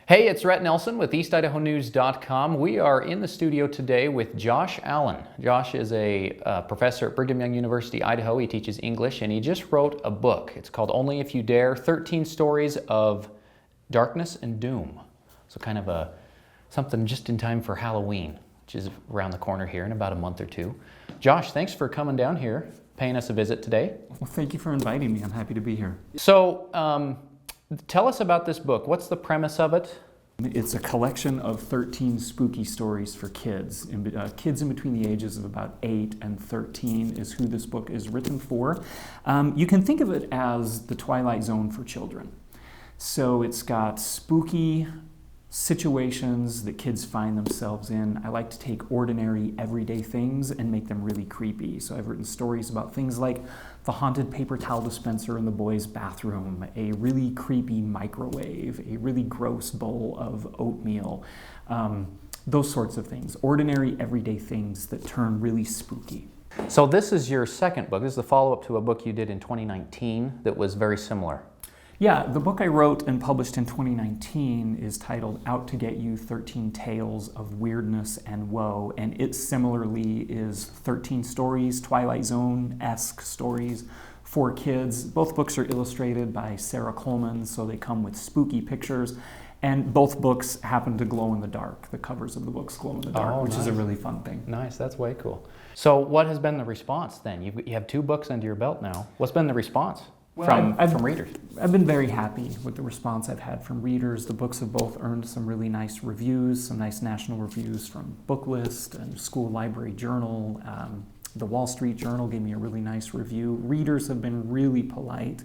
Hey, it's Rhett Nelson with EastIdahoNews.com. We are in the studio today with Josh Allen. Josh is a professor at Brigham Young University-Idaho. He teaches English, and he just wrote a book. It's called Only If You Dare, 13 Stories of Darkness and Doom. So kind of something just in time for Halloween, which is around the corner here in about a month or two. Josh, thanks for coming down here, paying us a visit today. Well, thank you for inviting me. I'm happy to be here. So, tell us about this book. What's the premise of it? It's a collection of 13 spooky stories for kids. Kids in between the ages of about 8 and 13 is who this book is written for. You can think of it as the Twilight Zone for children. So it's got spooky situations that kids find themselves in. I like to take ordinary, everyday things and make them really creepy. So I've written stories about things like the haunted paper towel dispenser in the boys' bathroom, a really creepy microwave, a really gross bowl of oatmeal, those sorts of things. Ordinary, everyday things that turn really spooky. So this is your second book. This is the follow-up to a book you did in 2019 that was very similar. Yeah, the book I wrote and published in 2019 is titled Out to Get You, 13 Tales of Weirdness and Woe, and it similarly is 13 stories, Twilight Zone-esque stories for kids. Both books are illustrated by Sarah Coleman, so they come with spooky pictures, and both books happen to glow in the dark. The covers of the books glow in the dark, which is a really fun thing. Nice, that's way cool. So what has been the response then? You have 2 books under your belt now. What's been the response? From readers? I've been very happy with the response I've had from readers. The books have both earned some really nice reviews, some nice national reviews from Booklist and School Library Journal. The Wall Street Journal gave me a really nice review. Readers have been really polite.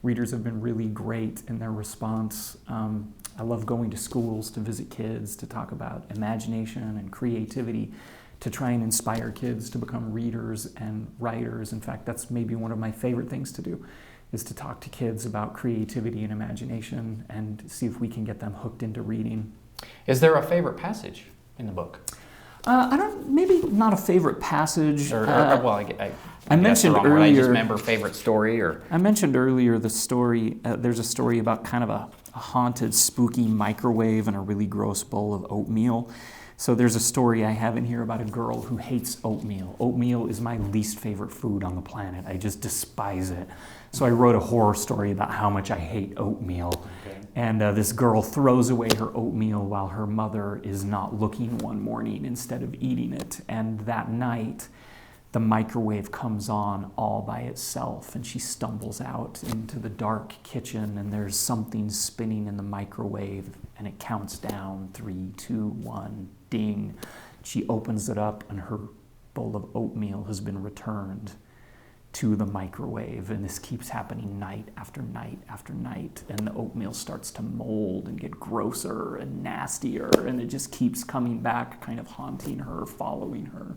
Readers have been really great in their response. I love going to schools to visit kids, to talk about imagination and creativity, to try and inspire kids to become readers and writers. In fact, that's maybe one of my favorite things to do, is to talk to kids about creativity and imagination and see if we can get them hooked into reading. Is there a favorite passage in the book? Maybe not a favorite passage. I mentioned earlier. I just remember favorite story or. I mentioned earlier the story. There's a story about kind of a haunted, spooky microwave and a really gross bowl of oatmeal. So there's a story I have in here about a girl who hates oatmeal. Oatmeal is my least favorite food on the planet. I just despise it. So I wrote a horror story about how much I hate oatmeal. Okay. And this girl throws away her oatmeal while her mother is not looking one morning instead of eating it. And that night, the microwave comes on all by itself, and she stumbles out into the dark kitchen, and there's something spinning in the microwave, and it counts down 3, 2, 1, ding. She opens it up, and her bowl of oatmeal has been returned to the microwave, and this keeps happening night after night after night, and the oatmeal starts to mold and get grosser and nastier, and it just keeps coming back, kind of haunting her, following her.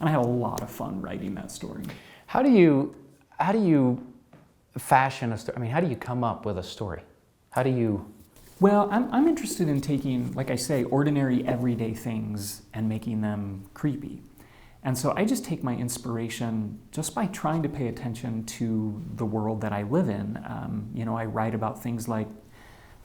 And I had a lot of fun writing that story. How do you fashion a story? I mean, how do you come up with a story? How do you? Well, I'm interested in taking, like I say, ordinary, everyday things and making them creepy. And so I just take my inspiration just by trying to pay attention to the world that I live in. I write about things like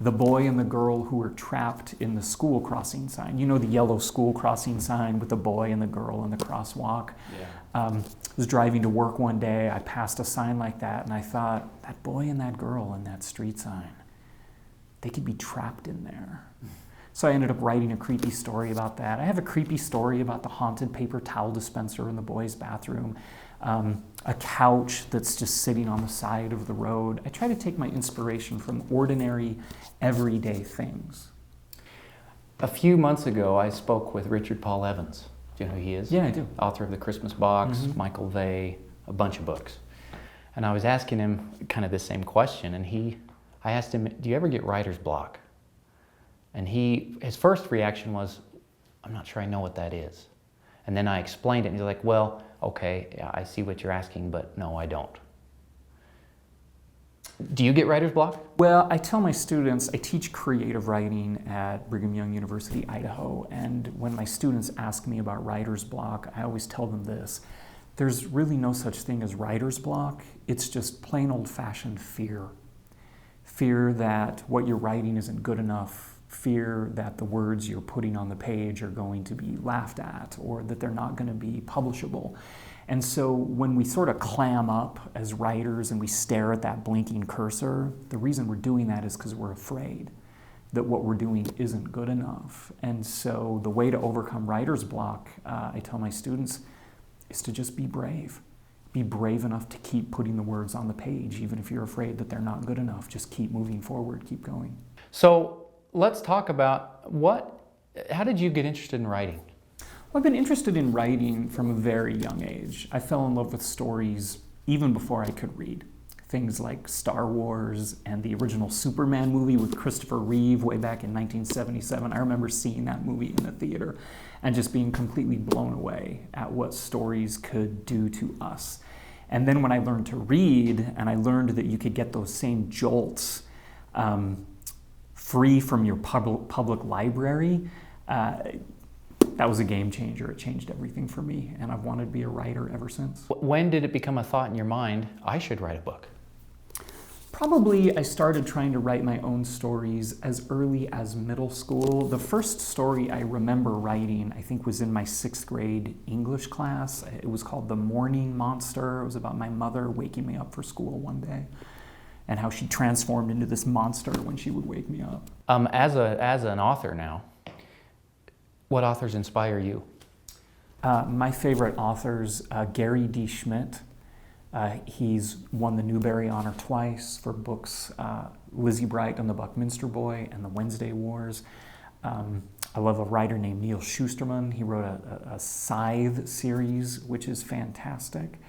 the boy and the girl who were trapped in the school crossing sign. You know, the yellow school crossing sign with the boy and the girl in the crosswalk. Yeah. I was driving to work one day. I passed a sign like that, and I thought, that boy and that girl in that street sign, they could be trapped in there. So I ended up writing a creepy story about that. I have a creepy story about the haunted paper towel dispenser in the boys' bathroom, a couch that's just sitting on the side of the road. I try to take my inspiration from ordinary, everyday things. A few months ago, I spoke with Richard Paul Evans. Do you know who he is? Yeah, I do. Author of The Christmas Box, Michael Vey, a bunch of books. And I was asking him kind of the same question, and I asked him, do you ever get writer's block? And his first reaction was, I'm not sure I know what that is. And then I explained it, and he's like, well, okay, yeah, I see what you're asking, but no, I don't. Do you get writer's block? Well, I tell my students, I teach creative writing at Brigham Young University-Idaho, and when my students ask me about writer's block, I always tell them this. There's really no such thing as writer's block. It's just plain old-fashioned fear. Fear that what you're writing isn't good enough, fear that the words you're putting on the page are going to be laughed at or that they're not going to be publishable. And so when we sort of clam up as writers and we stare at that blinking cursor, the reason we're doing that is because we're afraid that what we're doing isn't good enough. And so the way to overcome writer's block, I tell my students, is to just be brave. Be brave enough to keep putting the words on the page, even if you're afraid that they're not good enough. Just keep moving forward, keep going. So let's talk about how did you get interested in writing? Well, I've been interested in writing from a very young age. I fell in love with stories even before I could read. Things like Star Wars and the original Superman movie with Christopher Reeve way back in 1977. I remember seeing that movie in the theater and just being completely blown away at what stories could do to us. And then when I learned to read and I learned that you could get those same jolts free from your public library, that was a game changer. It changed everything for me, and I've wanted to be a writer ever since. When did it become a thought in your mind, I should write a book? Probably I started trying to write my own stories as early as middle school. The first story I remember writing, I think, was in my 6th grade English class. It was called The Morning Monster. It was about my mother waking me up for school one day and how she transformed into this monster when she would wake me up. As an author now, what authors inspire you? My favorite authors, Gary D. Schmidt. He's won the Newbery Honor twice for books Lizzie Bright and the Buckminster Boy and the Wednesday Wars. I love a writer named Neil Shusterman. He wrote a Scythe series, which is fantastic.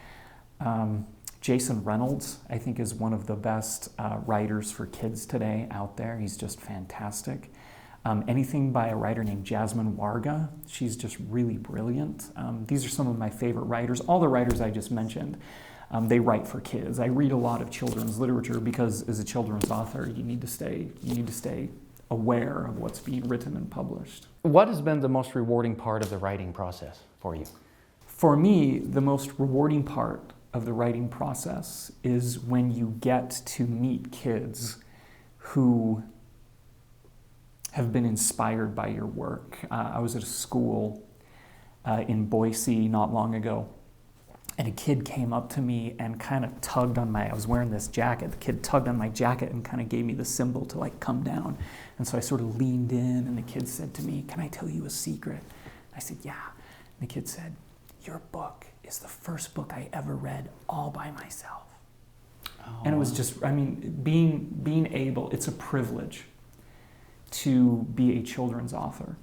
Jason Reynolds, I think, is one of the best writers for kids today out there. He's just fantastic. Anything by a writer named Jasmine Warga, she's just really brilliant. These are some of my favorite writers. All the writers I just mentioned, they write for kids. I read a lot of children's literature because as a children's author, you need to stay aware of what's being written and published. What has been the most rewarding part of the writing process for you? For me, the most rewarding part of the writing process is when you get to meet kids who have been inspired by your work. I was at a school in Boise not long ago, and a kid came up to me and kind of tugged on I was wearing this jacket. The kid tugged on my jacket and kind of gave me the symbol to like come down. And so I sort of leaned in, and the kid said to me, "Can I tell you a secret?" I said, "Yeah." And the kid said, "Your book is the first book I ever read all by myself." Oh. And it was just, being able, it's a privilege to be a children's author,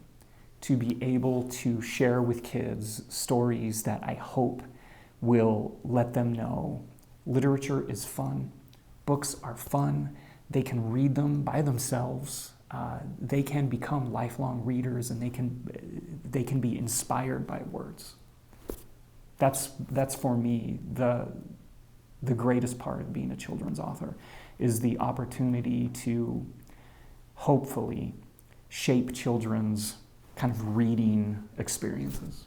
to be able to share with kids stories that I hope will let them know literature is fun, books are fun, they can read them by themselves, they can become lifelong readers, and they can be inspired by words. That's for me the greatest part of being a children's author, is the opportunity to hopefully shape children's kind of reading experiences.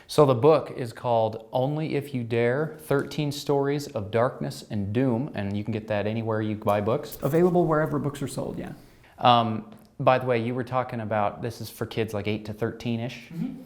So the book is called Only If You Dare, 13 Stories of Darkness and Doom, and you can get that anywhere you buy books? Available wherever books are sold, yeah. By the way, you were talking about this is for kids like 8 to 13-ish. Mm-hmm.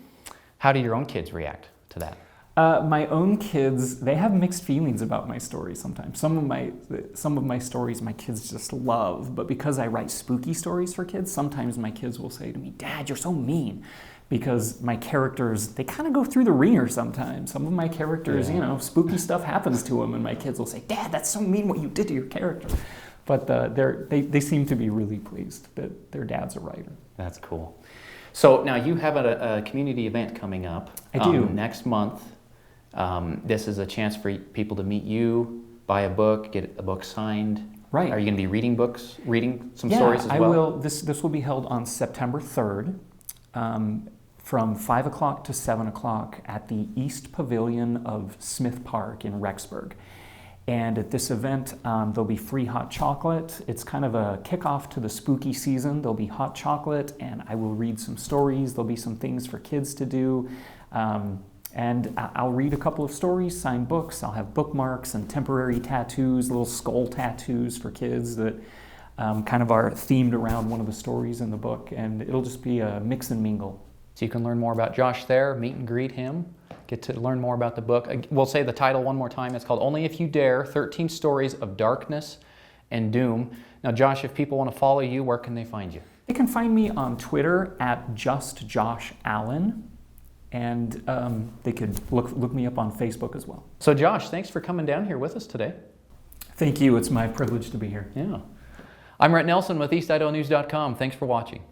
How do your own kids react to that? My own kids, they have mixed feelings about my stories sometimes. Some of my stories my kids just love, but because I write spooky stories for kids, sometimes my kids will say to me, "Dad, you're so mean." Because my characters, they kind of go through the ringer sometimes. Some of my characters, spooky stuff happens to them, and my kids will say, "Dad, that's so mean what you did to your character." But they seem to be really pleased that their dad's a writer. That's cool. So now you have a community event coming up. I do. Next month. This is a chance for people to meet you, buy a book, get a book signed. Right. Are you going to be reading some stories as well? Yeah, I will. This will be held on September 3rd from 5 o'clock to 7 o'clock at the East Pavilion of Smith Park in Rexburg. And at this event, there'll be free hot chocolate. It's kind of a kickoff to the spooky season. There'll be hot chocolate, and I will read some stories. There'll be some things for kids to do. And I'll read a couple of stories, sign books. I'll have bookmarks and temporary tattoos, little skull tattoos for kids that kind of are themed around one of the stories in the book, and it'll just be a mix and mingle. So you can learn more about Josh there, meet and greet him, get to learn more about the book. We'll say the title one more time. It's called Only If You Dare, 13 Stories of Darkness and Doom. Now, Josh, if people want to follow you, where can they find you? They can find me on Twitter at JustJoshAllen, and they could look me up on Facebook as well. So Josh, thanks for coming down here with us today. Thank you. It's my privilege to be here. Yeah. I'm Rhett Nelson with EastIdahoNews.com. Thanks for watching.